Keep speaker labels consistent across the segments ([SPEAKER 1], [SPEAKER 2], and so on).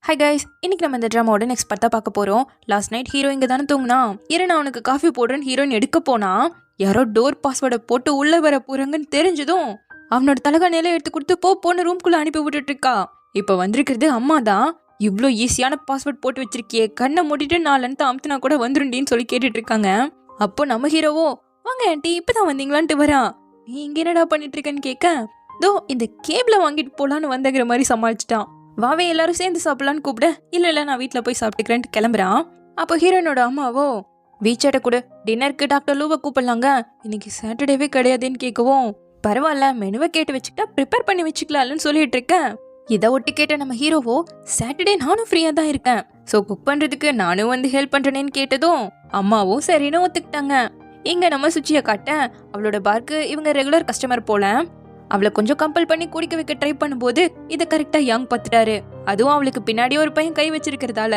[SPEAKER 1] Hi guys, இன்னைக்கு நம்ம இந்த ட்ராமாவோட நெக்ஸ்ட் பார்த்தா பார்க்க போறோம். லாஸ்ட் நைட் ஹீரோ இங்க தானே தூங்கினா. நான் அவனுக்கு காஃபி போடுறேன்னு ஹீரோயின் எடுக்க போனா, யாரோ டோர் பாஸ்வேர்டை போட்டு உள்ள வர போறாங்கன்னு தெரிஞ்சதும் அவனோட தலகாணியில எடுத்து கொடுத்து போன்னு ரூம்குள்ள அனுப்பி விட்டுட்டு இருக்கா. இப்ப வந்திருக்கிறது அம்மா தான். இவ்வளோ ஈஸியான பாஸ்வேர்ட் போட்டு வச்சிருக்கியே, கண்ணை மூடிட்டு 4 லென்த் அமுத்தினா கூட வந்துருண்டின்னு சொல்லி கேட்டுட்டு இருக்காங்க. அப்போ நம்ம ஹீரோவோ, வாங்க ஆண்டி இப்பதான் வந்தீங்களான்ட்டு வரா. நீ இங்க என்னடா பண்ணிட்டு இருக்கேன்னு கேட்க, தோ இந்த கேபிள வாங்கிட்டு போலான்னு வந்தங்கிற மாதிரி சமாளிச்சிட்டான். வாவே எல்லாரும் சேர்ந்து சாப்பிடலான்னு கூப்பிட, இல்ல நான் வீட்டுல போய் சாப்பிட்டுக்கிறேன்ட்டு கிளம்புறான். அப்போ ஹீரோயினோட அம்மாவோ, வீச்சாட்ட கூட டின்னருக்கு டாக்டர் லூவை கூப்பிடலாங்க, இன்னைக்கு சாட்டர்டேவே கிடையாதுன்னு கேட்கவும், பரவாயில்ல மெனுவை கேட்டு வச்சுக்கிட்டா ப்ரிப்பேர் பண்ணி வச்சுக்கலாம்னு சொல்லிட்டு இருக்கேன். இதை ஒட்டி கேட்ட நம்ம ஹீரோவோ, சாட்டர்டே நானும் ஃப்ரீயா தான் இருக்கேன், ஸோ குக் பண்றதுக்கு நானும் வந்து ஹெல்ப் பண்றேன்னு கேட்டதும் அம்மாவும் சரின்னு ஒத்துக்கிட்டாங்க. இங்க நம்ம சுச்சியை காட்ட, அவளோட பார்க்கு இவங்க ரெகுலர் கஸ்டமர் போல. அவளை கொஞ்சம் கம்பல் பண்ணி குடிக்க வைக்க ட்ரை பண்ணும்போது இதை கரெக்டா யங் பார்த்துட்டாரு. அதுவும் அவளுக்கு பின்னாடி ஒரு பையன் கை வச்சிருக்கிறதால,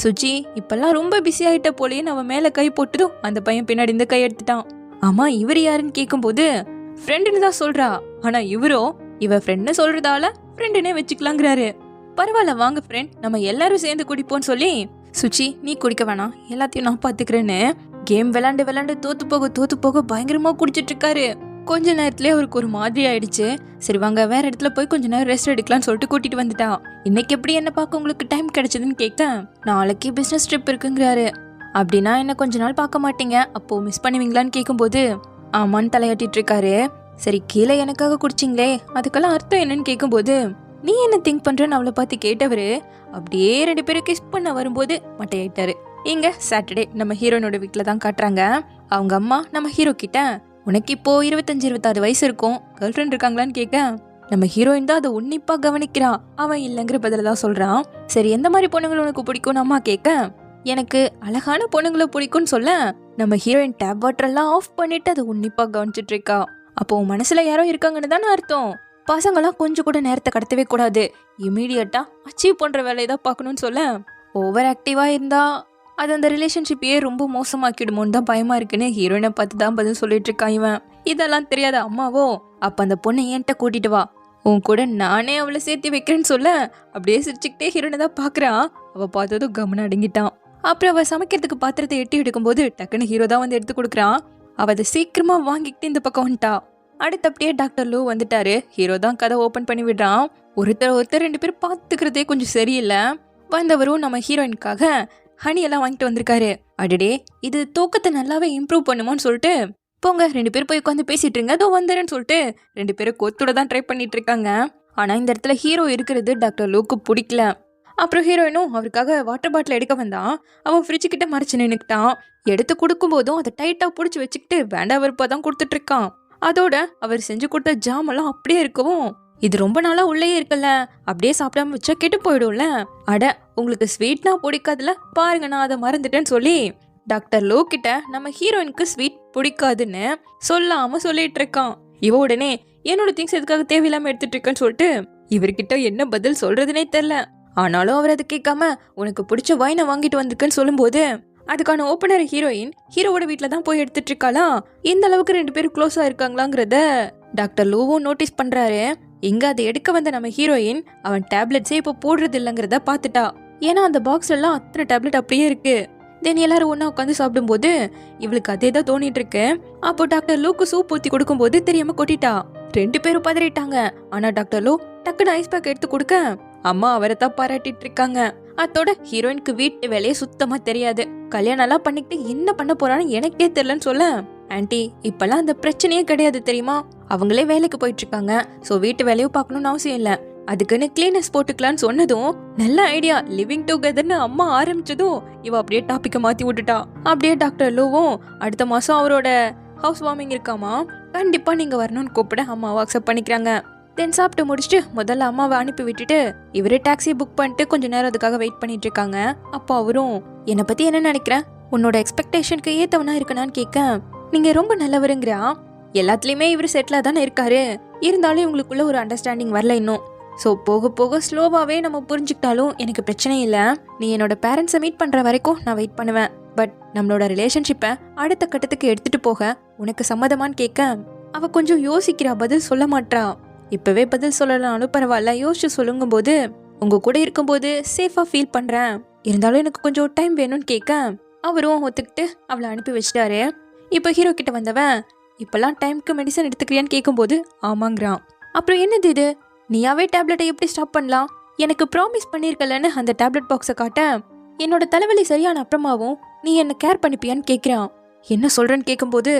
[SPEAKER 1] சுச்சி இப்பெல்லாம் ரொம்ப பிஸி ஆயிட்ட போலேன்னு அவன் மேல கை போட்டதும் அந்த பையன் பின்னாடி இந்த கை எடுத்துட்டான். ஆமா இவர் யாருன்னு கேட்கும்போது ஃப்ரெண்டுன்னு தான் சொல்றா. ஆனா இவரோ இவ ஃப்ரெண்ட்னு சொல்றதால ஃப்ரெண்டுனே வச்சுக்கலாங்கிறாரு. பரவாயில்ல வாங்க ஃப்ரெண்ட், நம்ம எல்லாரும் சேர்ந்து குடிப்போம்னு சொல்லி, சுச்சி நீ குடிக்க வேணாம் எல்லாத்தையும் நான் பாத்துக்கிறேன்னு கேம் விளாண்டு தோத்து போக பயங்கரமா குடிச்சிட்டு இருக்காரு. கொஞ்ச நேரத்திலே அவருக்கு ஒரு மாதிரி ஆயிடுச்சு. சரி வாங்க வேற இடத்துல போய் கொஞ்ச நேரம் ரெஸ்ட் எடுக்கலாம்னு சொல்லிட்டு கூட்டிட்டு வந்துட்டான். இன்னைக்கு எப்படி என்ன பார்க்க உங்களுக்கு டைம் கிடைச்சதுன்னு கேட்க, நாளைக்கு பிசினஸ் ட்ரிப் இருக்குங்கிறாரு. அப்படின்னா என்ன கொஞ்ச நாள் பார்க்க மாட்டீங்க, அப்போ மிஸ் பண்ணுவீங்களான்னு கேட்கும்போது ஆமான்னு தலையாட்டிட்டு இருக்காரு. சரி கீழே எனக்காக குடிச்சிங்களே அதுக்கெல்லாம் அர்த்தம் என்னன்னு கேட்கும்போது, நீ என்ன திங்க் பண்றன்னு அவளை பார்த்து கேட்டவரு அப்படியே 2 பேரும் கிஸ் பண்ண வரும்போது மட்டையாயிட்டாரு. இங்க சாட்டர்டே நம்ம ஹீரோனோட வீட்டுல தான் காட்டுறாங்க. அவங்க அம்மா நம்ம ஹீரோ கிட்ட, உனக்கு இப்போ 25-26 வயசு இருக்கும், கேர்ள் ஃப்ரெண்ட் இருக்காங்களான்னு கேட்க, நம்ம ஹீரோயின் தான் அதை உன்னிப்பா கவனிக்கிறான். அவன் இல்லைங்கிற பதில தான் சொல்றான். சரி எந்த மாதிரி பொண்ணுங்களை உனக்கு பிடிக்கும்னு அம்மா கேட்க, எனக்கு அழகான பொண்ணுங்களை பிடிக்கும்னு சொல்ல, நம்ம ஹீரோயின் டேப் வாட்டர் எல்லாம் ஆஃப் பண்ணிட்டு அதை உன்னிப்பா கவனிச்சிட்டு இருக்கா. அப்போ மனசுல யாரோ இருக்காங்கன்னு தானே அர்த்தம். பசங்களாம் கொஞ்சம் கூட நேரத்தை கடத்தவே கூடாது, இமீடியட்டா அச்சீவ் பண்ற வேலையை தான் பார்க்கணும்னு சொல்ல, ஓவர் ஆக்டிவா இருந்தா அது அந்த ரிலேஷன்ஷிப்பையே ரொம்ப மோசமாக்கிடுமோன்னு தான் பயமா இருக்குன்னு ஹீரோயினை பார்த்து தான் பதில் சொல்லிட்டு இருக்கான் இவன். இதெல்லாம் தெரியாத அம்மாவோ, அப்ப அந்த பொண்ணை என்கிட்ட கூட்டிட்டு வா, உன் கூட நானே அவளை சேர்த்து வைக்கிறேன்னு சொல்ல, அப்படியே சிரிச்சுக்கிட்டே ஹீரோயினை தான் பாக்குறான். அவ பார்த்ததும் கவனம் அடங்கிட்டான். அப்புறம் அவ சமைக்கிறதுக்கு பாத்திரத்தை எட்டி எடுக்கும்போது டக்குன்னு ஹீரோ தான் வந்து எடுத்து கொடுக்குறான். அவ அதை சீக்கிரமா வாங்கிக்கிட்டு இந்த பக்கம் வந்துட்டா. அடுத்த அப்படியே டாக்டர் லூ வந்துட்டாரு. ஹீரோ தான் கதை ஓபன் பண்ணி விடுறான். ஒருத்தர் 2 பேர் பாத்துக்கிறதே கொஞ்சம் சரியில்லை. வந்தவரும் நம்ம ஹீரோயினுக்காக ஹனி எல்லாம் வாங்கிட்டு வந்திருக்காரு. அடடே இது தூக்கத்தை நல்லாவே இம்ப்ரூவ் பண்ணுமோன்னு சொல்லிட்டு, போங்க 2 பேர் போய் உட்காந்து பேசிட்டு இருங்க, அதோ வந்துறேன்னு சொல்லிட்டு 2 பேரும் கொத்தோட தான் ட்ரை பண்ணிட்டு இருக்காங்க. ஆனா இந்த இடத்துல ஹீரோ இருக்கிறது டாக்டர் லூக்கு பிடிக்கல. அப்புறம் ஹீரோயினும் அவருக்காக வாட்டர் பாட்டில் எடுக்க வந்தான். அவன் ஃப்ரிட்ஜு கிட்ட மறைச்சு நின்னுக்கிட்டான். எடுத்து கொடுக்கும் போதும் அதை டைட்டா பிடிச்சி வச்சுக்கிட்டு வேண்டாம் வெறுப்பா தான் கொடுத்துட்டு இருக்கான். அதோட அவர் செஞ்சு கொடுத்த ஜாமெல்லாம் அப்படியே இருக்கவும், இது ரொம்ப நாளா உள்ளே இருக்கல, அப்படியே சாப்பிடாம வச்சா கெட்டு போயிடும்ல, அட உங்களுக்கு ஸ்வீட்னா பிடிக்காதுல பாருங்க நான் அதை மறந்துட்டேன்னு சொல்லி டாக்டர் லோ கிட்ட நம்ம ஹீரோயினுக்கு ஸ்வீட் பிடிக்காதுன்னு சொல்லாம சொல்லிட்டு இருக்கான். இவ உடனே என்னோட திங்ஸ் எதுக்காக தேவையில்லாம எடுத்துட்டு இருக்கேன்னு சொல்லிட்டு இவர்கிட்ட என்ன பதில் சொல்றதுனே தெரியல. ஆனாலும் அவர் அதை கேட்காம உனக்கு பிடிச்ச வைனை வாங்கிட்டு வந்திருக்குன்னு சொல்லும்போது, அதுக்கான ஓப்பனர் ஹீரோயின் ஹீரோவோட வீட்டுல தான் போய் எடுத்துட்டு இருக்காளா. இந்த அளவுக்கு 2 பேரும் க்ளோஸா இருக்காங்களாங்கிறத டாக்டர் லூவும் நோட்டீஸ் பண்றாரு. இங்க அதை எடுக்க வந்த நம்ம ஹீரோயின் அவன் டேப்லெட்ஸே இப்போ போடுறது இல்லைங்கிறத பாத்துட்டா. ஏன்னா அந்த பாக்ஸ் எல்லாம் அத்தனை டேப்லெட் அப்படியே இருக்கு. தென் எல்லாரும் ஒன்னா உட்காந்து சாப்பிடும்போது இவளுக்கு அதே தான் தோணிட்டு இருக்கு. அப்போ டாக்டர் லூக்கு சூப் ஊத்தி கொடுக்கும் போது தெரியாம கொட்டிட்டா. 2 பேரும் பதறிட்டாங்க. ஆனா டாக்டர் லூ டக்குன்னு ஐஸ் பேக் எடுத்து கொடுக்க அம்மா அவரை தான் பாராட்டிட்டு இருக்காங்க. அதோட ஹீரோயினுக்கு வீட்டு வேலையே சுத்தமா தெரியாது. கல்யாணம் எல்லாம் பண்ணிக்கிட்டு என்ன பண்ண போறான்னு எனக்கே தெரியலன்னு சொல்ல, ஆன்டி இப்பெல்லாம் அந்த பிரச்சனையே கிடையாது தெரியுமா, அவங்களே வேலைக்கு போயிட்டு இருக்காங்க, சோ வீட்டு வேலையும் பார்க்கணும்னு அவசியம் இல்ல, அதுக்குன்னு கிளீனஸ் போட்டுக்கலான்னு சொன்னதும் நல்ல ஐடியா லிவிங் டுகெதர்னு அம்மா ஆரம்பிச்சதும் இவ அப்படியே டாபிக்க மாத்தி விட்டுட்டா. அப்படியே டாக்டர் லூவும் அடுத்த மாசம் அவரோட ஹவுஸ் வார்மிங் இருக்காமா, கண்டிப்பா நீங்க வரணும்னு கூப்பிட அம்மாவை அக்செப்ட் பண்ணிக்கிறாங்க. தென் சாப்பிட்டு முடிச்சுட்டு முதல்ல அம்மாவை அனுப்பி விட்டுட்டு இவரே டாக்ஸி புக் பண்ணிட்டு கொஞ்ச நேரம் அதுக்காக வெயிட் பண்ணிட்டு இருக்காங்க. அப்போ அவரும் என்னை பத்தி என்ன நினைக்கிற, உன்னோட எக்ஸ்பெக்டேஷனுக்கு ஏத்தவனா இருக்கனான்னு கேட்க, நீங்க ரொம்ப நல்லவருங்கிறா. எல்லாத்துலயுமே இவர் செட்டிலா தானே இருக்காரு, இருந்தாலும் இவங்களுக்குள்ள ஒரு அண்டர்ஸ்டாண்டிங் வரல இன்னும். ஸோ போக போக ஸ்லோவாவே நம்ம புரிஞ்சுக்கிட்டாலும் எனக்கு பிரச்சனை இல்லை, நீ என்னோட பேரண்ட்ஸை மீட் பண்ற வரைக்கும் நான் வெயிட் பண்ணுவேன், பட் நம்மளோட ரிலேஷன்ஷிப்பை அடுத்த கட்டத்துக்கு எடுத்துட்டு போக உனக்கு சம்மதமான்னு கேட்க, அவ கொஞ்சம் யோசிக்கிறா, பதில் சொல்ல மாட்டா. இப்பவே பதில் சொல்லலாம்னு பரவாயில்ல யோசிச்சு சொல்லுங்கும் போது, உங்க கூட இருக்கும்போது சேஃபா ஃபீல் பண்றேன், இருந்தாலும் எனக்கு கொஞ்சம் டைம் வேணும்னு கேட்க அவரும் ஒத்துக்கிட்டு அவளை அனுப்பி வச்சிட்டாரு. இப்போ ஹீரோ கிட்ட வந்தவன் இப்பெல்லாம் டைம்க்கு மெடிசன் எடுத்துக்கிறியான்னு கேட்கும்போது ஆமாங்கிறான். அப்புறம் என்னது இது, நீயாவே டேப்லெட்டை எப்படி ஸ்டாப் பண்ணலாம், எனக்கு ப்ராமிஸ் பண்ணியிருக்கலன்னு அந்த டேப்லெட் பாக்ஸை காட்ட என்னோட தலைவலி சரியான அப்புறமாவும் நீ என்ன கேர் பண்ணிப்பியான்னு கேட்குறான். என்ன சொல்றேன்னு கேட்கும்போது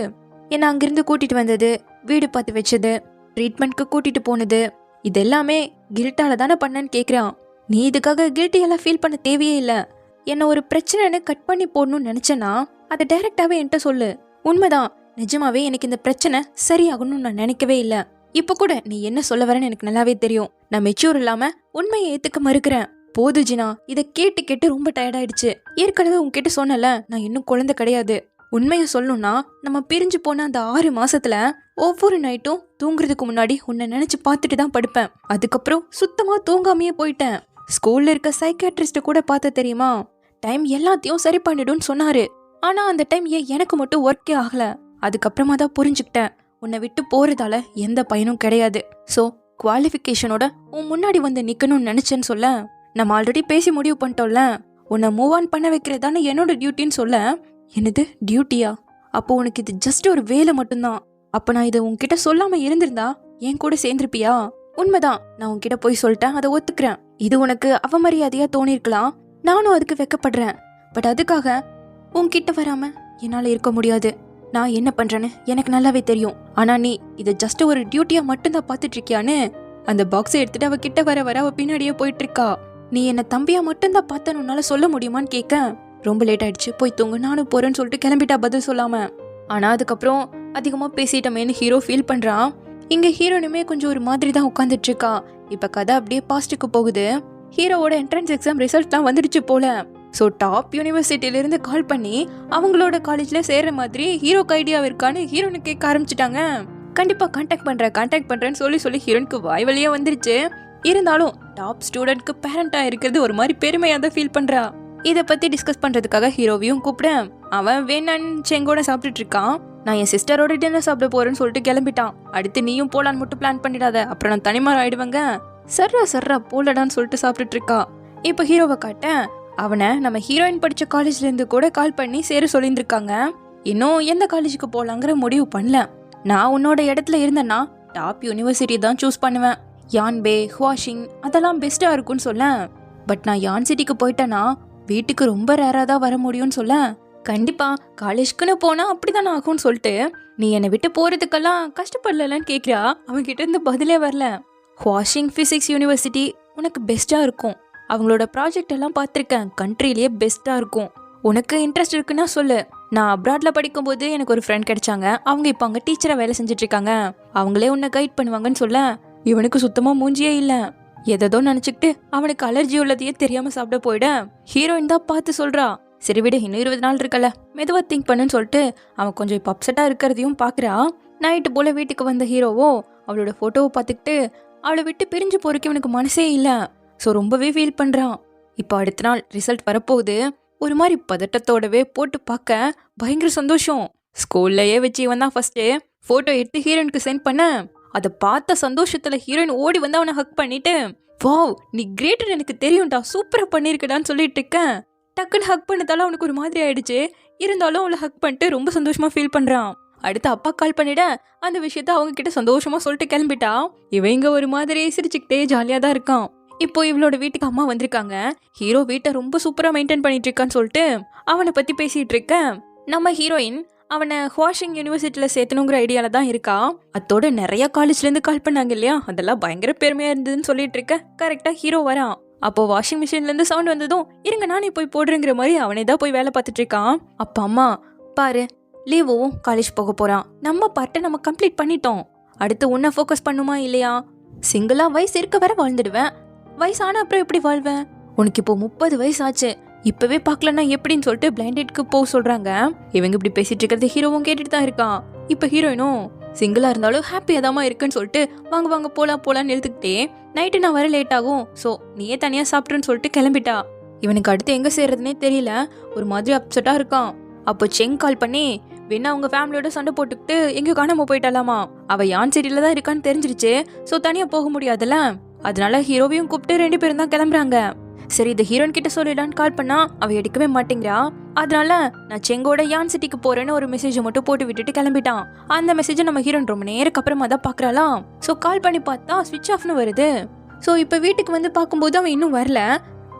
[SPEAKER 1] என்னை அங்கிருந்து கூட்டிட்டு வந்தது, வீடு பார்த்து வச்சது, ட்ரீட்மெண்ட்க்கு கூட்டிட்டு போனது, இது எல்லாமே கில்ட்டால தானே பண்ணேன்னு கேட்குறான். நீ இதுக்காக கில்ட்டியெல்லாம் ஃபீல் பண்ண தேவையே இல்லை. என்ன ஒரு பிரச்சனைன்னு கட் பண்ணி போடணும்னு நினைச்சேன்னா அதை டைரக்டாவே என்கிட்ட சொல்லு. உண்மைதான், நிஜமாவே எனக்கு இந்த பிரச்சனை சரியாகணும்னு நான் நினைக்கவே இல்லை. இப்ப கூட நீ என்ன சொல்ல வரேன்னு எனக்கு நல்லாவே தெரியும். நான் மெச்சூர் இல்லாம உண்மையை ஏத்துக்க மறுக்கிறேன். போது ஜினா, இதை கேட்டு கேட்டு ரொம்ப டயர்டாயிடுச்சு. ஏற்கனவே உன்கிட்ட சொன்னல, நான் இன்னும் குழந்தை கிடையாது. உண்மையை சொல்லணும்னா நம்ம பிரிஞ்சு போன அந்த 6 மாசத்துல ஒவ்வொரு நைட்டும் தூங்குறதுக்கு முன்னாடி உன்னை நினைச்சு பார்த்துட்டு தான் படுப்பேன். அதுக்கப்புறம் சுத்தமா தூங்காமையே போயிட்டேன். ஸ்கூல்ல இருக்க சைக்காட்ரிஸ்ட கூட பார்த்த தெரியுமா, டைம் எல்லாத்தையும் சரி பண்ணிடுன்னு சொன்னாரு. ஆனா அந்த டைம் ஏன் எனக்கு மட்டும் ஒர்க்கே ஆகல. அதுக்கப்புறமா தான் புரிஞ்சுக்கிட்டேன், உன்னை விட்டு போறதால எந்த பயனும் கிடையாது. சோ குவாலிஃபிகேஷனோட உன் முன்னாடி வந்து நிக்கணும்னு நினைச்சேன்னு சொல்ல, நம்ம ஆல்ரெடி பேசி முடிவு பண்ணிட்டோம்ல, உன்னை மூவ் ஆன் பண்ண வைக்கிறதானே என்னோட டியூட்டின்னு சொல்ல, என்னது டியூட்டியா, அப்போ உனக்கு இது ஜஸ்ட் ஒரு வேலை மட்டும்தான். அப்ப நான் இதை உன்கிட்ட சொல்லாம இருந்திருந்தா என் கூட சேர்ந்திருப்பியா? உண்மைதான், நான் உன்கிட்ட போய் சொல்லிட்டேன், அதை ஒத்துக்கிறேன். இது உனக்கு அவமரியாதையா தோணிருக்கலாம், நானும் அதுக்கு வெக்கப்படுறேன். பட் அதுக்காக உன்கிட்ட வராம என்னால இருக்க முடியாது. நான் என்ன பண்றேன்னு எனக்கு நல்லாவே தெரியும். ஆனா நீ இதை ஜஸ்ட் ஒரு டியூட்டியா மட்டும்தான் பாத்துட்டு இருக்கியான்னு அந்த பாக்ஸை எடுத்துட்டு அவ கிட்ட வர வர அவ பின்னாடியே போயிட்டு இருக்கா. நீ என்ன தம்பியா மட்டும்தான் பார்த்தேன்னு உன்னால சொல்ல முடியுமான்னு கேட்க, ரொம்ப லேட் ஆயிடுச்சு, போய் தூங்கு, நானும் போறேன்னு சொல்லிட்டு கிளம்பிட்டா பதில் சொல்லாம. ஆனா அதுக்கப்புறம் அதிகமா பேசிட்டமேன்னு ஹீரோ ஃபீல் பண்றான். இங்க ஹீரோனுமே கொஞ்சம் ஒரு மாதிரி தான் உட்காந்துட்டு இருக்கா. இப்ப கதை அப்படியே பாஸ்டுக்கு போகுது. ஹீரோவோட என்ட்ரன்ஸ் எக்ஸாம் ரிசல்ட்லாம் வந்துடுச்சு போல. ஸோ டாப் யூனிவர்சிட்டியிலிருந்து கால் பண்ணி அவங்களோட காலேஜில் சேர்ற மாதிரி ஹீரோக்கு ஐடியா இருக்கான்னு ஹீரோனுக்கு கேட்க ஆரம்பிச்சிட்டாங்க. கண்டிப்பாக கான்டாக்ட் பண்ணுறேன்னு சொல்லி ஹீரோனுக்கு வாய் வழியாக வந்துருச்சு. இருந்தாலும் டாப் ஸ்டூடெண்ட்க்கு பேரண்டாக இருக்கிறது ஒரு மாதிரி பெருமையாக தான் ஃபீல் பண்ணுறா. இதை பற்றி டிஸ்கஸ் பண்ணுறதுக்காக ஹீரோவையும் கூப்பிட்டேன். அவன் வேணான்னு செங்கோட சாப்பிட்டுட்டு இருக்கான். நான் என் சிஸ்டரோட டின்னர் சாப்பிட போறேன்னு சொல்லிட்டு கிளம்பிட்டான். அடுத்து நீயும் போலான்னு மட்டும் பிளான் பண்ணிடாத, அப்புறம் நான் தனிமார் ஆயிடுவேங்க. சர்ரா போலடான்னு சொல்லிட்டு சாப்பிட்டுட்டு இருக்கா. இப்போ ஹீரோவை காட்ட, அவனை நம்ம ஹீரோயின் படிச்ச காலேஜ்ல இருந்து கூட கால் பண்ணி சேர சொல்லியிருந்திருக்காங்க. இன்னும் எந்த காலேஜுக்கு போலாங்கிற முடிவு பண்ணல. நான் உன்னோட இடத்துல இருந்தேன்னா டாப் யூனிவர்சிட்டி தான் சூஸ் பண்ணுவேன். யான்பே, ஹுவாஷிங் அதெல்லாம் பெஸ்டா இருக்கும்னு சொல்ல. பட் நான் யான் சிட்டிக்கு போயிட்டேன்னா வீட்டுக்கு ரொம்ப ரேரா தான் வர முடியும்னு சொல்ல, கண்டிப்பா காலேஜ்க்குன்னு போனா அப்படிதான் ஆகும்னு சொல்லிட்டு நீ என்னை விட்டு போறதுக்கெல்லாம் கஷ்டப்படலன்னு கேட்கிறா. அவன் கிட்ட இருந்து பதிலே வரல. ஹுவாஷிங் பிசிக்ஸ் யூனிவர்சிட்டி உனக்கு பெஸ்டா இருக்கும். அவங்களோட ப்ராஜெக்ட் எல்லாம் பார்த்துருக்கேன், கண்ட்ரிலேயே பெஸ்டா இருக்கும். உனக்கு இன்ட்ரெஸ்ட் இருக்குன்னா சொல்லு. நான் அப்ராட்ல படிக்கும்போது எனக்கு ஒரு ஃப்ரெண்ட் கிடைச்சாங்க. அவங்க இப்போ அங்கே டீச்சரா வேலை செஞ்சுட்டு இருக்காங்க. அவங்களே உன்னை கைட் பண்ணுவாங்கன்னு சொல்ல, இவனுக்கு சுத்தமா மூஞ்சியே இல்ல. எதோ நினைச்சுக்கிட்டு அவனுக்கு அலர்ஜி உள்ளதையே தெரியாம சாப்பிட போயிட ஹீரோயின் தான் பார்த்து சொல்றா, சரி விடு, இன்னும் 20 நாள் இருக்கல, மெதுவா திங்க் பண்ணுன்னு சொல்லிட்டு அவன் கொஞ்சம் இப்போ அப்செட்டா இருக்கிறதையும் பாக்குறா. நைட்டு போல வீட்டுக்கு வந்த ஹீரோவோ அவளோட போட்டோவை பார்த்துக்கிட்டு அவளை விட்டு பிரிஞ்சு போறதுக்கு இவனுக்கு மனசே இல்லை. ஸோ ரொம்பவே ஃபீல் பண்றான். இப்போ அடுத்த நாள் ரிசல்ட் வரப்போகுது. ஒரு மாதிரி பதட்டத்தோடவே போட்டு பார்க்க பயங்கர சந்தோஷம். ஸ்கூல்லையே வச்சு இவன் தான் ஃபர்ஸ்ட் போட்டோ எடுத்து ஹீரோயினுக்கு சென்ட் பண்ண, அதை பார்த்த சந்தோஷத்துல ஹீரோயின் ஓடி வந்து அவனை ஹக் பண்ணிட்டு, வாவ் நீ கிரேட்னு எனக்கு தெரியும்டா, சூப்பரா பண்ணிருக்கடான்னு சொல்லிட்டு இருக்கேன். டக்குன்னு ஹக் பண்ணதால அவனுக்கு ஒரு மாதிரி ஆயிடுச்சு. இருந்தாலும் அவளை ஹக் பண்ணிட்டு ரொம்ப சந்தோஷமா ஃபீல் பண்றான். அடுத்து அப்பா கால் பண்ணிட அந்த விஷயத்த அவங்க கிட்ட சந்தோஷமா சொல்லிட்டு கிளம்பிட்டா. இவங்க ஒரு மாதிரி சிரிச்சுக்கிட்டே ஜாலியா தான் இருக்கான். இப்போ இவளோட வீட்டுக்கு அம்மா வந்திருக்காங்க. ஹீரோ வீட்டை ரொம்ப சூப்பரா மெயின்டைன் பண்ணிட்டு இருக்கான்னு சொல்லிட்டு அவனை பத்தி பேசிட்டு இருக்க, நம்ம ஹீரோயின் அவனை ஹுவாஷிங் யூனிவர்சிட்டியில சேர்த்தணுங்கிற ஐடியால தான் இருக்கா. அதோட நிறைய காலேஜ்ல இருந்து கால் பண்ணாங்க இல்லையா, அதெல்லாம் பயங்கர பெருமையா இருந்ததுன்னு சொல்லிட்டு இருக்க கரெக்டா ஹீரோ வரான். அப்போ வாஷிங் மிஷின்ல இருந்து சவுண்ட் வந்ததும் இருங்க நானே போய் போடுறேங்கிற மாதிரி அவனே தான் போய் வேலை பார்த்துட்டு இருக்கான். அப்ப அம்மா பாரு, லீவும் காலேஜ் போக போறான், நம்ம பார்ட்டை நம்ம கம்ப்ளீட் பண்ணிட்டோம், அடுத்து உன்னை ஃபோக்கஸ் பண்ணுமா இல்லையா? சிங்கிளா வயசு இருக்க வர வாழ்ந்துடுவேன், வயசான அப்புறம் எப்படி வாழ்வேன்? உனக்கு இப்போ 30 வயசு ஆச்சு, இப்பவே பாக்கலன்னா எப்படின்னு சொல்லிட்டு பிளைண்டட்க்கு போக சொல்றாங்க. இவங்க இப்படி பேசிட்டு இருக்கிறது ஹீரோவும் கேட்டுட்டு தான் இருக்கான். இப்ப ஹீரோயினும் சிங்கிளா இருந்தாலும் ஹாப்பியா தான் இருக்குன்னு சொல்லிட்டு வாங்க வாங்க போலான்னு எழுத்துக்கிட்டே, நைட்டு நான் வர லேட் ஆகும், சோ நீயே தனியா சாப்பிட்டுன்னு சொல்லிட்டு கிளம்பிட்டா. இவனுக்கு அடுத்து எங்க சேர்றதுனே தெரியல, ஒரு மாதிரி அப்செட்டா இருக்கான். அப்போ செங் கால் பண்ணி வேணா அவங்க ஃபேமிலியோட சண்டை போட்டுக்கிட்டு எங்கேயோ காணாம போயிட்டாலாமா. அவ யான் சிட்டில தான் இருக்கான்னு தெரிஞ்சிருச்சு, சோ தனியா போக முடியாதுல்ல. அதனால ஹீரோவையும் கூப்பிட்டு 2 பேரும் தான் கிளம்புறாங்க. சரி இந்த ஹீரோயின் கிட்ட சொல்லிடலான்னு கால் பண்ணா அவ எடுக்கவே மாட்டேங்கிறா. அதனால நான் செங்கோட யான் சிட்டிக்கு போறேன்னு ஒரு மெசேஜ் மட்டும் போட்டு விட்டுட்டு கிளம்பிட்டான். அந்த மெசேஜ் நம்ம ஹீரோயின் ரொம்ப நேருக்கு அப்புறமா தான் பாக்குறாளாம். சோ கால் பண்ணி பார்த்தா ஸ்விட்ச் ஆஃப்னு வருது. சோ இப்ப வீட்டுக்கு வந்து பார்க்கும்போது அவன் இன்னும் வரல.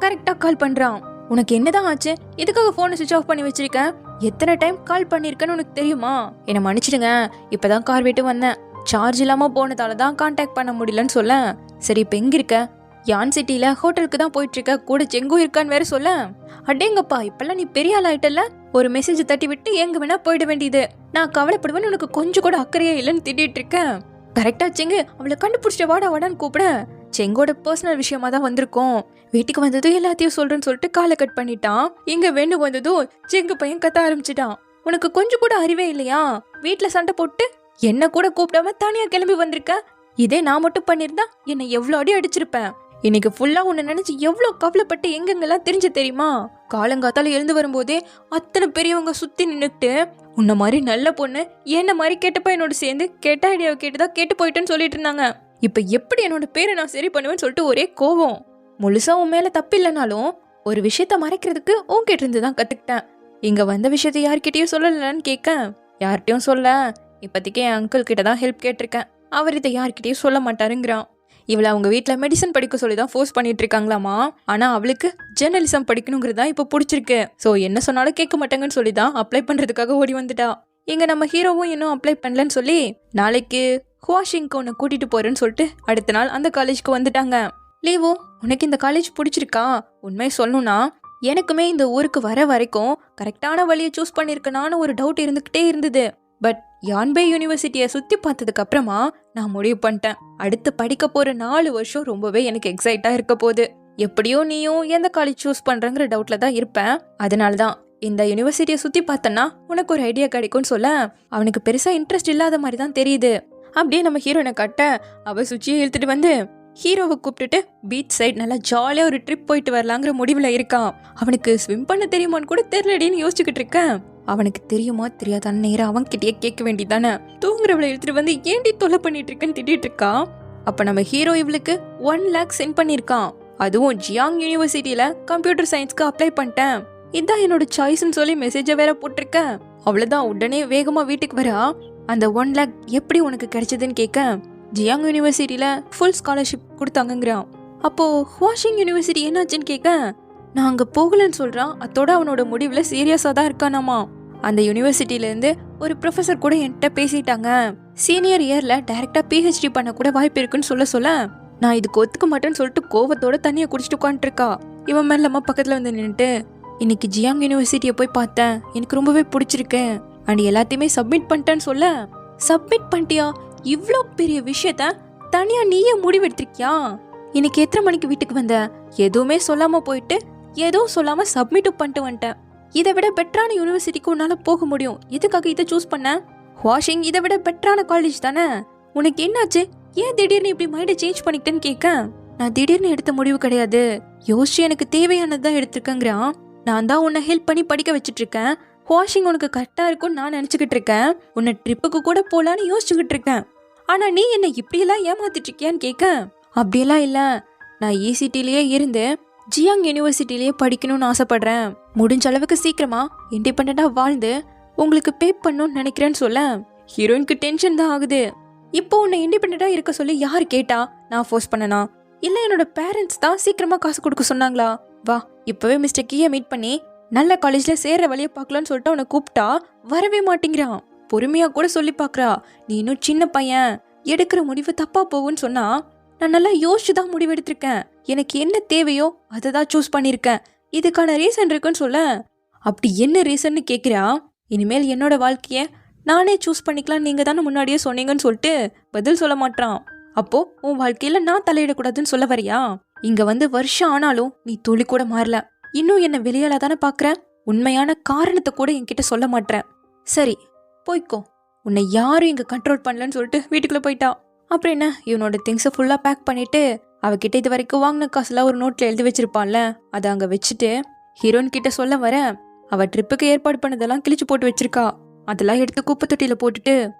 [SPEAKER 1] கரெக்டா கால் பண்றான். உனக்கு என்னதான் ஆச்சு? எதுக்காக போனை ஸ்விட்ச் ஆஃப் பண்ணி வச்சிருக்க? எத்தனை டைம் கால் பண்ணிருக்கேன்னு உனக்கு தெரியுமா? என்ன மன்னிச்சிடுங்க, இப்பதான் கார் விட்டு வந்தேன். சார்ஜ் இல்லாம போனதால தான் கான்டாக்ட் பண்ண முடியலன்னு சொல்ல. சரி இப்ப எங்க இருக்க? யான் சிட்டில ஹோட்டலுக்கு தான் போயிட்டு இருக்க, கூட செங்கும் இருக்கான்னு வேற சொல்ல. அடேங்கப்பா, இப்பெல்லாம் நீ பெரிய ஆள் ஆயிட்டல. ஒரு மெசேஜ் தட்டி விட்டு எங்க வேணா போயிட வேண்டியது. நான் கவலைப்படுவேன்னு உனக்கு கொஞ்சம் கூட அக்கறையே இல்லைன்னு திட்டிட்டு இருக்கேன். கரெக்டா செங்கு அவளை கண்டுபிடிச்சிட்டு வாடா வாடான்னு கூப்பிட. செங்கோட பர்சனல் விஷயமா தான் வந்திருக்கோம். வீட்டுக்கு வந்ததும் எல்லாத்தையும் சொல்றேன்னு சொல்லிட்டு காலை கட் பண்ணிட்டான். இங்க வேண்டு வந்ததும் செங்கு பையன் கத்த ஆரம்பிச்சிட்டான். உனக்கு கொஞ்சம் கூட அறிவே இல்லையா? வீட்டுல சண்டை போட்டு என்ன கூட கூப்பிடாம தனியா கிளம்பி வந்திருக்க. இதே நான் மட்டும் பண்ணிருந்தா என்னை எவ்வளவு அடி அடிச்சிருப்பேன். இன்னைக்கு ஃபுல்லா உன்னை நினைச்சு எவ்வளவு கவலைப்பட்டு எங்கெங்கெல்லாம் தெரிஞ்சு தெரியுமா? காலங்காத்தால எழுந்து வரும்போதே அத்தனை பெரியவங்க சுத்தி நின்னுட்டு உன்ன மாதிரி நல்ல பொண்ணு என்ன மாதிரி கேட்ட பையனோட சேர்ந்து கேட்ட ஐடியாவை கேட்டுதான் கேட்டு போயிட்டேன்னு சொல்லிட்டு இருந்தாங்க. இப்ப எப்படி என்னோட பேரை நான் சரி பண்ணுவேன்னு சொல்லிட்டு ஒரே கோவம். முழுசா உன் மேல தப்பு இல்லைனாலும் ஒரு விஷயத்த மறைக்கிறதுக்கு உன்கிட்ட இருந்து தான் கத்துக்கிட்டேன். இங்க வந்த விஷயத்த யார்கிட்டயும் சொல்லலன்னு கேட்க. யார்கிட்டயும் சொல்ல, இப்போதைக்கு என் அங்கிள் கிட்ட தான் ஹெல்ப் கேட்டிருக்கேன். அவர் இதை யார்கிட்டயும் சொல்ல மாட்டாருங்கிறான். இவளை அவங்க வீட்டுல மெடிசன் படிக்க சொல்லி தான் ஃபோர்ஸ் பண்ணிட்டு இருக்காங்களாமா. ஆனா அவளுக்கு ஜெர்னலிசம் படிக்கணுங்கிறதா இப்ப பிடிச்சிருக்கு. சோ என்ன சொன்னாலும் கேட்க மாட்டாங்கன்னு சொல்லிதான் அப்ளை பண்றதுக்காக ஓடி வந்துட்டா. இங்க நம்ம ஹீரோவும் இன்னும் அப்ளை பண்ணலன்னு சொல்லி நாளைக்கு ஹுவாஷிங்க்கு உன்னை கூட்டிட்டு போறேன்னு சொல்லிட்டு அடுத்த நாள் அந்த காலேஜ்க்கு வந்துட்டாங்க. லீவோ, உனக்கு இந்த காலேஜ் பிடிச்சிருக்கா? உண்மையை சொல்லணும்னா எனக்குமே இந்த ஊருக்கு வர வரைக்கும் கரெக்டான வழியை சூஸ் பண்ணிருக்கனான்னு ஒரு டவுட் இருந்துகிட்டே இருந்தது. பட் யான்பே யூனிவர்சிட்டியை சுத்தி பார்த்ததுக்கு அப்புறமா நான் முடிவு பண்ணிட்டேன். அடுத்து படிக்க போற 4 வருஷம் ரொம்பவே எனக்கு எக்ஸைட்டா இருக்க போகுது. எப்படியோ நீயும் எந்த காலேஜ் சூஸ் பண்றங்கிற டவுட்ல தான் இருப்பேன். அதனாலதான் இந்த யூனிவர்சிட்டியை சுத்தி பார்த்தனா உனக்கு ஒரு ஐடியா கிடைக்கும்னு சொல்ல. அவனுக்கு பெருசா இன்ட்ரெஸ்ட் இல்லாத மாதிரி தான் தெரியுது. அப்படியே நம்ம ஹீரோனை கட்ட அவ சுச்சியை இழுத்துட்டு வந்து ஹீரோவை கூப்பிட்டுட்டு பீச் சைட் நல்லா ஜாலியா ஒரு ட்ரிப் போயிட்டு வரலாங்கிற முடிவுல இருக்கான். அவனுக்கு ஸ்விம் பண்ண தெரியுமான்னு கூட தெரியலடின்னு யோசிச்சுக்கிட்டு இருக்கேன். அவனுக்கு தெரியுமா தெரியாதான்னு நேரம் அவன் கிட்டயே கேட்க வேண்டியதானே. தூங்குறவளை எடுத்துட்டு வந்து ஏண்டி தொலை பண்ணிட்டு இருக்கேன்னு திட்டிட்டு இருக்கா. அப்ப நம்ம ஹீரோ இவளுக்கு 1 lakh சென்ட் பண்ணிருக்கான். அதுவும் ஜியாங் யூனிவர்சிட்டியில கம்ப்யூட்டர் சயின்ஸ்க்கு அப்ளை பண்ணிட்டேன். இதான் என்னோட சாய்ஸ்ன்னு சொல்லி மெசேஜை வேற போட்டிருக்கேன். அவ்வளவுதான், உடனே வேகமா வீட்டுக்கு வரா. அந்த 1 lakh எப்படி உனக்கு கிடைச்சதுன்னு கேட்க, ஜியாங் யூனிவர்சிட்டியில ஃபுல் ஸ்காலர்ஷிப் கொடுத்தாங்கிறான். அப்போ ஹுவாஷிங் யூனிவர்சிட்டி என்னாச்சுன்னு கேட்க, நான் அங்க போகலன்னு சொல்றான். அதோட அவனோட முடிவுல சீரியஸா தான் இருக்கானாமா. அந்த யூனிவர்சிட்டில இருந்து ஒரு ப்ரொஃபசர் கூட என்கிட்ட பேசிட்டாங்க. சீனியர் இயர்ல டைரக்டா PhD பண்ண கூட வாய்ப்பு இருக்குன்னு சொல்ல நான் இதுக்கு ஒத்துக்க மாட்டேன்னு சொல்லிட்டு கோவத்தோட தண்ணியை குடிச்சிட்டு உட்காந்துட்டு இருக்கா. இவன் மேலமா பக்கத்துல வந்து நின்னுட்டு, இன்னைக்கு ஜியாங் யூனிவர்சிட்டியை போய் பார்த்தேன், எனக்கு ரொம்பவே பிடிச்சிருக்கு அண்ட் எல்லாத்தையுமே சப்மிட் பண்ணிட்டேன்னு சொல்ல. சப்மிட் பண்ணிட்டியா? இவ்ளோ பெரிய விஷயத்த தனியா நீயே முடிவெடுத்திருக்கியா? இன்னைக்கு எத்தனை மணிக்கு வீட்டுக்கு வந்த? எதுவுமே சொல்லாம போயிட்டு எதுவும் சொல்லாம சப்மிட் பண்ணிட்டு வந்துட்டேன். இதை விட பெட்டரான யூனிவர்சிட்டிக்கு உன்னால போக முடியும். எதுக்காக இதை சூஸ் பண்ண? வாஷிங் இதை விட பெட்டரான காலேஜ் தானே. உனக்கு என்னாச்சு? ஏன் திடீர்னு இப்படி மைண்டை சேஞ்ச் பண்ணிக்கிட்டேன்னு கேட்க, நான் திடீர்னு எடுத்த முடிவு கிடையாது, யோசிச்சு எனக்கு தேவையானதான் எடுத்திருக்கேங்கிறான். நான் தான் உன்னை ஹெல்ப் பண்ணி படிக்க வச்சுட்டு இருக்கேன். வாஷிங் உனக்கு கரெக்டா இருக்கும்னு நான் நினைச்சுக்கிட்டு இருக்கேன். உன்னை ட்ரிப்புக்கு கூட போலான்னு யோசிச்சுக்கிட்டு இருக்கேன். ஆனா நீ என்ன இப்படியெல்லாம் ஏமாத்திட்டு இருக்கியான்னு கேட்க, அப்படியெல்லாம் இல்ல, நான் ECTலயே இருந்து ஜியாங் யூனிவர்சிட்டிலேயே படிக்கணும்னு ஆசைப்படுறேன். முடிஞ்ச அளவுக்கு சீக்கிரமா இண்டிபெண்டா வாழ்ந்து உங்களுக்கு பே பண்ணணும்னு நினைக்கிறேன்னு சொல்ல. ஹீரோயினுக்கு டென்ஷன் தான் ஆகுது. இப்போ உன்னை இண்டிபெண்டா இருக்க சொல்லி யாரு கேட்டா? நான் ஃபோர்ஸ் பண்ணனா? இல்ல என்னோட பேரண்ட்ஸ் தான் சீக்கிரமா காசு கொடுக்க சொன்னாங்களா? வா இப்பவே மிஸ்டர் கீயை மீட் பண்ணி நல்ல காலேஜ்ல சேர்ற வழியை பார்க்கலான்னு சொல்லிட்டு அவனை கூப்பிட்டா வரவே மாட்டேங்கிறான். பொறுமையா கூட சொல்லி பாக்குறா, நீ இன்னும் சின்ன பையன், எடுக்கிற முடிவு தப்பா போகும்னு சொன்னா. நான் நல்லா யோசிச்சுதான் முடிவெடுத்திருக்கேன். எனக்கு என்ன தேவையோ அதை தான் சூஸ் பண்ணிருக்கேன். இதுக்கான ரீசன் இருக்குன்னு சொல்ல. அப்படி என்ன ரீசன்னு கேக்குறா. இனிமேல் என்னோட வாழ்க்கைய நானே சூஸ் பண்ணிக்கலாம், நீங்க தானே முன்னாடியே சொன்னீங்கன்னு சொல்லிட்டு பதில் சொல்ல மாட்டான். அப்போ உன் வாழ்க்கையில நான் தலையிடக்கூடாதுன்னு சொல்ல வரியா? இங்க வந்து வருஷம் ஆனாலும் நீ துளி கூட மாறல. இன்னும் என்ன வெளியால தானே பாக்குற. உண்மையான காரணத்தை கூட என்கிட்ட சொல்ல மாட்டேன். சரி போய்க்கோ, உன்னை யாரும் இங்க கண்ட்ரோல் பண்ணலன்னு சொல்லிட்டு வீட்டுக்குள்ள போயிட்டா. அப்புறம் என்ன, இவனோட திங்ஸை ஃபுல்லா பேக் பண்ணிட்டு அவகிட்ட இது வரைக்கும் வாங்கின காசுலாம் ஒரு நோட்ல எழுதி வச்சிருப்பான்ல, அதை அங்க வச்சுட்டு ஹீரோயின் கிட்ட சொல்ல வர. அவ ட்ரிப்புக்கு ஏற்பாடு பண்ணதெல்லாம் கிழிச்சு போட்டு வச்சிருக்கா. அதெல்லாம் எடுத்து குப்பை தொட்டியில போட்டுட்டு,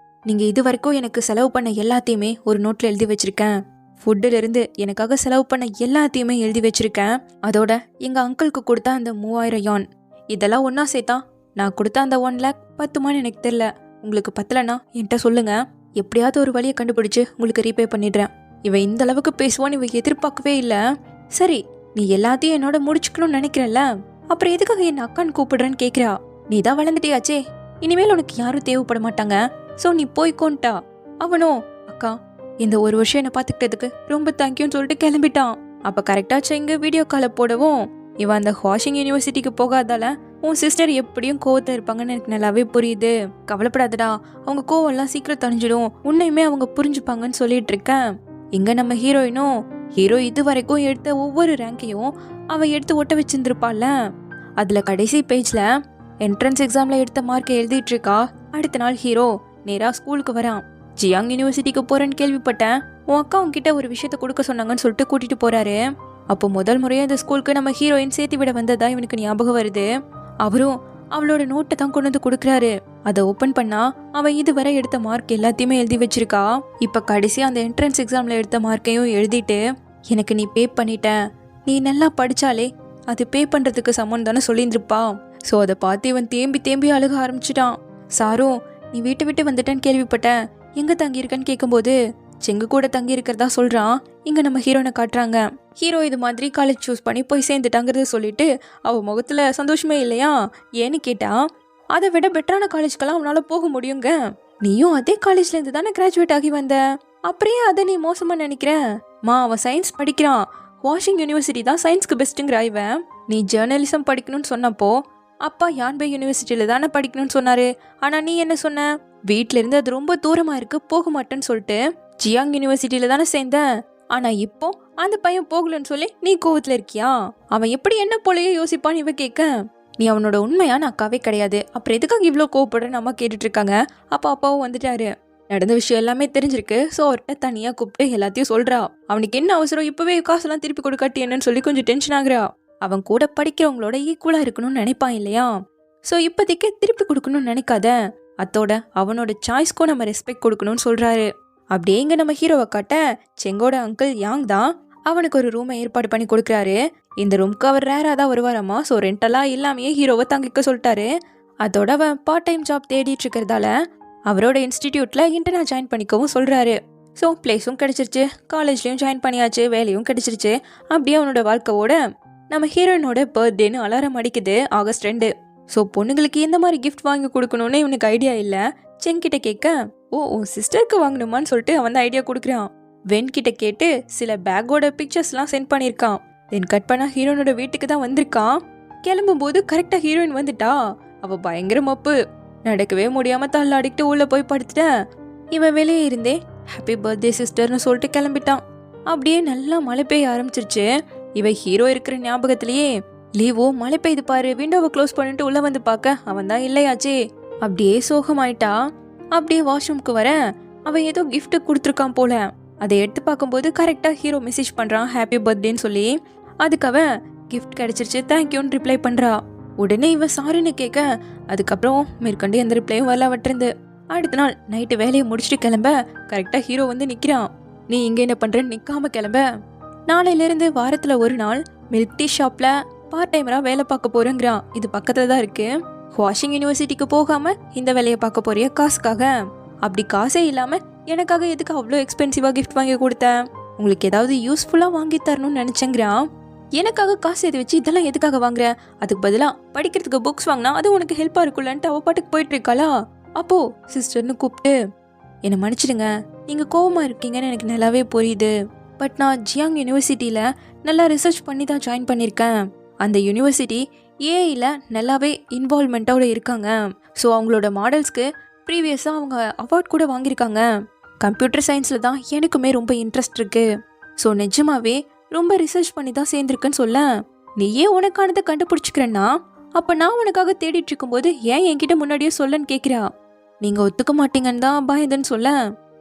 [SPEAKER 1] நீங்க இது வரைக்கும் எனக்கு செலவு பண்ண எல்லாத்தையுமே ஒரு நோட்ல எழுதி வச்சிருக்கேன், ஃபுட்டுல இருந்து எனக்காக செலவு பண்ண எல்லாத்தையுமே எழுதி வச்சிருக்கேன். அதோட எங்க அங்கிளுக்கு கொடுத்த அந்த 3000 யான், இதெல்லாம் ஒன்னா சேர்த்தா நான் கொடுத்த அந்த 1 லேக் பத்துமான்னு எனக்கு தெரியல. உங்களுக்கு பத்தலன்னா என்கிட்ட சொல்லுங்க, எப்படியாவது ஒரு வழியை கண்டுபிடிச்சு உங்களுக்கு ரீபே பண்ணிடுறேன். இவ இந்த அளவுக்கு பேசுவான்னு இவ எதிர்பார்க்கவே இல்ல. சரி, நீ எல்லாத்தையும் என்னோட முடிச்சுக்கணும்னு நினைக்கிறல்ல, அப்புறம் எதுக்காக என்ன அக்கான்னு கூப்பிடுறேன்னு கேக்குறா. நீ தான் வளர்ந்துட்டியாச்சே, இனிமேல் உனக்கு யாரும் தேவைப்பட மாட்டாங்க, சோ நீ போய்க்கோன்ட்டா. அவனோ அக்கா இந்த ஒரு வருஷம் என்ன பாத்துக்கிட்டதுக்கு ரொம்ப தேங்க்யூன்னு சொல்லிட்டு கிளம்பிட்டான். அப்ப கரெக்டா செங்க வீடியோ காலை போடவும் இவன் அந்த ஹாஷிங் யூனிவர்சிட்டிக்கு போகாதால உன் சிஸ்டர் எப்படியும் கோவத்தை இருப்பாங்கன்னு எனக்கு நல்லாவே புரியுது. கவலைப்படாதடா, அவங்க கோவம் எல்லாம் சீக்கிரம் தணிஞ்சிடும், உன்னையுமே அவங்க புரிஞ்சுப்பாங்கன்னு சொல்லிட்டு இருக்கேன். இங்க நம்ம ஹீரோ இது வரைக்கும் எடுத்த ஒவ்வொரு ரேங்கையும் அவ எடுத்து ஒட்ட வச்சிருந்திருப்பாள்ல, அதுல கடைசி பேஜ்ல என்ட்ரன்ஸ் எக்ஸாம்ல எடுத்த மார்க்கை எழுதிட்டு இருக்கா. அடுத்த நாள் ஹீரோ நேரா ஸ்கூலுக்கு வரான். ஜியாங் யூனிவர்சிட்டிக்கு போறேன்னு கேள்விப்பட்டேன், உன் அக்கா உன்கிட்ட ஒரு விஷயத்த கொடுக்க சொன்னாங்கன்னு சொல்லிட்டு கூட்டிட்டு போறாரு. அப்போ முதல் முறையா இந்த ஸ்கூலுக்கு நம்ம ஹீரோயின் சேர்த்து விட வந்ததா இவனுக்கு ஞாபகம் வருது. அவரும் அவளோட நோட்டை தான் கொண்டு வந்து கொடுக்குறாரு. அதை ஓபன் பண்ணா அவன் இதுவரை எடுத்த மார்க் எல்லாத்தையுமே எழுதி வச்சிருக்கா. இப்ப கடைசியா அந்த என்ட்ரன்ஸ் எக்ஸாம்ல எடுத்த மார்க்கையும் எழுதிட்டு, எனக்கு நீ பே பண்ணிட்ட, நீ நல்லா படிச்சாலே அது பே பண்றதுக்கு சமம் தானே சொல்லியிருந்திருப்பா. சோ அதை பார்த்து இவன் தேம்பி தேம்பி அழுக ஆரம்பிச்சிட்டான். சாரும் நீ வீட்டை விட்டு வந்துட்டேன்னு கேள்விப்பட்டேன், எங்க தங்கியிருக்கன்னு கேட்கும்போது செங்கு கூட தங்கி இருக்கிறதா சொல்றான். இங்க நம்ம ஹீரோனை காட்டுறாங்க. ஹீரோ இது மாதிரி காலேஜ் சூஸ் பண்ணி போய் சேர்ந்துட்டாங்கிறத சொல்லிட்டு அவ முகத்துல சந்தோஷமே இல்லையா. ஏன்னு கேட்டா, அதை விட பெட்டரான காலேஜ்க்கெல்லாம் அவனால போக முடியுங்க, நீயும் அதே காலேஜ்ல இருந்து தானே கிராஜுவேட் ஆகி வந்த, அப்படியே அதை நீ மோசமா நினைக்கிற. அவன் சயின்ஸ் படிக்கிறான், வாஷிங் யூனிவர்சிட்டி தான் சயின்ஸ்க்கு பெஸ்ட்டுங்கிற இவன். நீ ஜேர்னலிசம் படிக்கணும்னு சொன்னப்போ அப்பா யான்பே யூனிவர்சிட்டியில தானே படிக்கணும்னு சொன்னாரு, ஆனா நீ என்ன சொன்ன, வீட்ல இருந்து அது ரொம்ப தூரமா இருக்கு போக மாட்டேன்னு சொல்லிட்டு ஜியாங் யூனிவர்சிட்டியில தானே சேர்ந்த. ஆனா இப்போ அந்த பையன் போகலன்னு சொல்லி நீ கோவத்துல இருக்கியா. அவன் எப்படி என்ன போலயே யோசிப்பான்னு இவ கேட்க, நீ அவனோட உண்மையான அக்காவே கிடையாது, அப்புறம் எதுக்காக இவ்வளோ கோவப்படுறன்னு அம்மா கேட்டுட்டு இருக்காங்க. அப்ப அப்பாவும் வந்துட்டாரு. நடந்த விஷயம் எல்லாமே தெரிஞ்சிருக்கு. ஸோ அவர்கிட்ட தனியா கூப்பிட்டு எல்லாத்தையும் சொல்றா. அவனுக்கு என்ன அவசரம், இப்பவே காசெல்லாம் திருப்பி கொடுக்காட்டி என்னன்னு சொல்லி கொஞ்சம் டென்ஷன் ஆகுறா. அவன் கூட படிக்கிறவங்களோட ஈக்குவலா இருக்கணும்னு நினைப்பான் இல்லையா. ஸோ இப்போதைக்கு திருப்பி கொடுக்கணும்னு நினைக்காத, அத்தோட அவனோட சாய்ஸ்க்கும் நம்ம ரெஸ்பெக்ட் கொடுக்கணும்னு சொல்றாரு. அப்படியே இங்க நம்ம ஹீரோவை காட்ட செங்கோட அங்கிள் யாங் தான் அவனுக்கு ஒரு ரூமை ஏற்பாடு பண்ணி கொடுக்குறாரு. இந்த ரூம்க்கு அவர் ரேரா தான் வருவாராமா. ஸோ ரெண்டெல்லாம் இல்லாமையே ஹீரோவை தங்கிக்க சொல்லிட்டாரு. அதோட அவன் பார்ட் டைம் ஜாப் தேடிட்டு இருக்கிறதால அவரோட இன்ஸ்டிடியூட்ல இன்டர்னா ஜாயின் பண்ணிக்கவும் சொல்றாரு. ஸோ பிளேஸும் கிடைச்சிருச்சு, காலேஜ்லயும் ஜாயின் பண்ணியாச்சு, வேலையும் கிடைச்சிருச்சு. அப்படியே அவனோட வாழ்க்கையோட நம்ம ஹீரோயினோட பர்த்டேன்னு அலாரம் அடிக்குது ஆகஸ்ட் 2. ஸோ பொண்ணுங்களுக்கு எந்த மாதிரி கிஃப்ட் வாங்கி கொடுக்கணும்னு இவனுக்கு ஐடியா இல்லை. செங்கிட்ட கேட்க, ஓ உன் சிஸ்டருக்கு வாங்கணுமான்னு சொல்லிட்டு அவன் தான் ஐடியா கொடுக்குறான். வென்கிட்ட கேட்டு சில பேக்கோட பிக்சர்ஸ்லாம் சென்ட் பண்ணியிருக்கான். தென் கட் பண்ணா ஹீரோயினோட வீட்டுக்கு தான் வந்திருக்கான். கிளம்பும் போது கரெக்டா ஹீரோயின் வந்துட்டா. அவ பயங்கர மப்பு, நடக்கவே முடியாம தள்ளாடிக்கிட்டு உள்ள போய் படுத்துட்டேன். இவன் வெளியே இருந்தே ஹாப்பி பர்த்டே சிஸ்டர்னு சொல்லிட்டு கிளம்பிட்டான். அப்படியே நல்லா மழை பெய்ய ஆரம்பிச்சிருச்சு. இவ ஹீரோ இருக்கிற ஞாபகத்திலேயே, லீவோ மழை பெய்து பாரு, விண்டோவை க்ளோஸ் பண்ணிட்டு உள்ள வந்து பார்க்க அவன் தான் இல்லையாச்சே. அப்படியே சோகமாயிட்டா. அப்படியே வாஷ்ரூம்க்கு வர அவன் ஏதோ கிஃப்ட் கொடுத்துருக்கான் போல. அதை எடுத்து பார்க்கும்போது கரெக்டா ஹீரோ மெசேஜ் பண்றான் ஹாப்பி பர்த்டேன்னு சொல்லி. அதுக்கு அவன் கிஃப்ட் கிடைச்சிருச்சு தேங்க்யூன்னு ரிப்ளை பண்றா. உடனே இவன் சாரின்னு கேட்க, அதுக்கப்புறம் மேற்கொண்டு எந்த ரிப்ளையும் வரல வட்டிருந்து. அடுத்த நாள் நைட்டு வேலையை முடிச்சுட்டு கிளம்ப கரெக்டா ஹீரோ வந்து நிக்கிறான். நீ இங்க என்ன பண்றன்னு நிக்காம கிளம்ப, நாளையில இருந்து வாரத்துல ஒரு நாள் மில்க் டீ ஷாப்ல பார்ட் டைமரா வேலை பார்க்க போறேங்கிறான். இது பக்கத்துல தான் இருக்கு. வாஷிங் யூனிவர்சிட்டிக்கு போகாம இந்த வேலையை பார்க்க போறிய காசுக்காக? அப்படி காசே இல்லாம எனக்காக எதுக்கு அவ்வளோ எக்ஸ்பென்சிவா கிஃப்ட் வாங்கி கொடுத்தேன், உங்களுக்கு ஏதாவது யூஸ்ஃபுல்லா வாங்கி தரணும்னு நினைச்சேங்கிறான். எனக்காக காசு எது வச்சு இதெல்லாம் எதுக்காக வாங்குற, அதுக்கு பதிலா படிக்கிறதுக்கு புக்ஸ் வாங்கினா அது உனக்கு ஹெல்ப்பா இருக்குல்லன்ட்டு அவ பாட்டுக்கு போயிட்டு இருக்காளா. அப்போ சிஸ்டர்னு கூப்பிட்டு, என்னை மன்னிச்சிடுங்க, நீங்க கோவமா இருக்கீங்கன்னு எனக்கு நல்லாவே புரியுது. பட் நான் ஜியாங் யூனிவர்சிட்டியில நல்லா ரிசர்ச் பண்ணி தான் ஜாயின் பண்ணியிருக்கேன். அந்த யூனிவர்சிட்டி ஏஐல நல்லாவே இன்வால்மெண்ட்டோட இருக்காங்க. ஸோ அவங்களோட மாடல்ஸ்க்கு ப்ரீவியஸாக அவங்க அவார்ட் கூட வாங்கியிருக்காங்க. கம்ப்யூட்டர் சயின்ஸில் தான் எனக்குமே ரொம்ப இன்ட்ரெஸ்ட் இருக்கு. ஸோ நிஜமாவே ரொம்ப ரிசர்ச் பண்ணி தான் சேர்ந்துருக்குன்னு சொல்ல, நீயே உனக்கானதை கண்டுபிடிச்சிக்கிறேன்னா அப்போ நான் உனக்காக தேடிட்டு இருக்கும்போது ஏன் என்கிட்ட முன்னாடியே சொல்லன்னு கேட்குறா. நீங்கள் ஒத்துக்க மாட்டீங்கன்னு தான் பயந்துன்னு சொல்ல,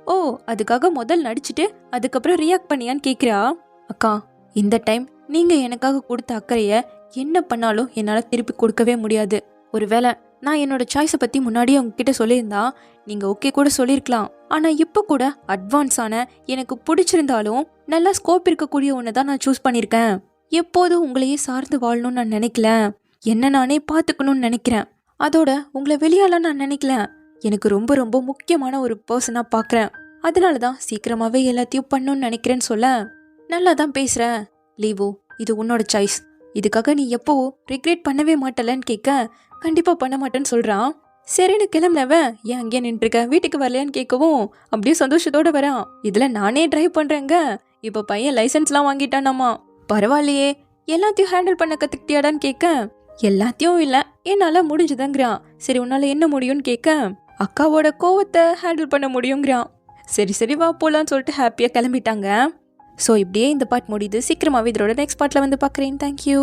[SPEAKER 1] ஓ அதுக்காக முதல் நடிச்சுட்டு அதுக்கப்புறம் ரியாக்ட் பண்ணியான்னு கேட்குறா. அக்கா, இந்த டைம் நீங்கள் எனக்காக கொடுத்த அக்கறையை என்ன பண்ணாலும் என்னால் திருப்பி கொடுக்கவே முடியாது. ஒருவேளை நான் என்னோட சாய்ஸை பற்றி முன்னாடியே உங்ககிட்ட சொல்லியிருந்தா நீங்கள் ஓகே கூட சொல்லியிருக்கலாம். ஆனால் இப்போ கூட அட்வான்ஸான எனக்கு பிடிச்சிருந்தாலும் நல்லா ஸ்கோப் இருக்கக்கூடிய ஒன்று தான் நான் சூஸ் பண்ணியிருக்கேன். எப்போதும் உங்களையே சார்ந்து வாழணும்னு நான் நினைக்கல. என்ன நானே பார்த்துக்கணும்னு நினைக்கிறேன். அதோட உங்களை வெளியால நான் நினைக்கல. எனக்கு ரொம்ப ரொம்ப முக்கியமான ஒரு பர்சனாக பார்க்குறேன். அதனால தான் சீக்கிரமாகவே எல்லாத்தையும் பண்ணணும்னு நினைக்கிறேன்னு சொல்ல, நல்லா தான் பேசுகிற லீவோ, இது உன்னோட சாய்ஸ். இதுக்காக நீ எப்போவோ ரிக்ரெட் பண்ணவே மாட்டலன்னு கேட்க, கண்டிப்பாக பண்ண மாட்டேன்னு சொல்கிறான். சரின்னு கிளம்புனவன் ஏன் அங்கேயே நின்றுருக்க, வீட்டுக்கு வரலையான்னு கேட்கவும் அப்படியே சந்தோஷத்தோடு வரான். இதில் நானே டிரைவ் பண்ணுறேங்க. இப்போ பையன் லைசன்ஸ்லாம் வாங்கிட்டானாமா. பரவாயில்லையே, எல்லாத்தையும் ஹேண்டில் பண்ண கற்றுக்கிட்டியாடான்னு கேட்க, எல்லாத்தையும் இல்லை, என்னால் முடிஞ்சுதாங்கிறான். சரி, உன்னால் என்ன முடியும்னு கேட்க, அக்காவோட கோவத்தை ஹேண்டில் பண்ண முடியுங்கிறான். சரி சரி வா போகலான்னு சொல்லிட்டு ஹாப்பியாக கிளம்பிட்டாங்க. ஸோ இப்படியே இந்த பார்ட் முடியுது. சீக்கிரமாகவே இதோட நெக்ஸ்ட் பார்ட்டில் வந்து பார்க்குறேன். தேங்க்யூ.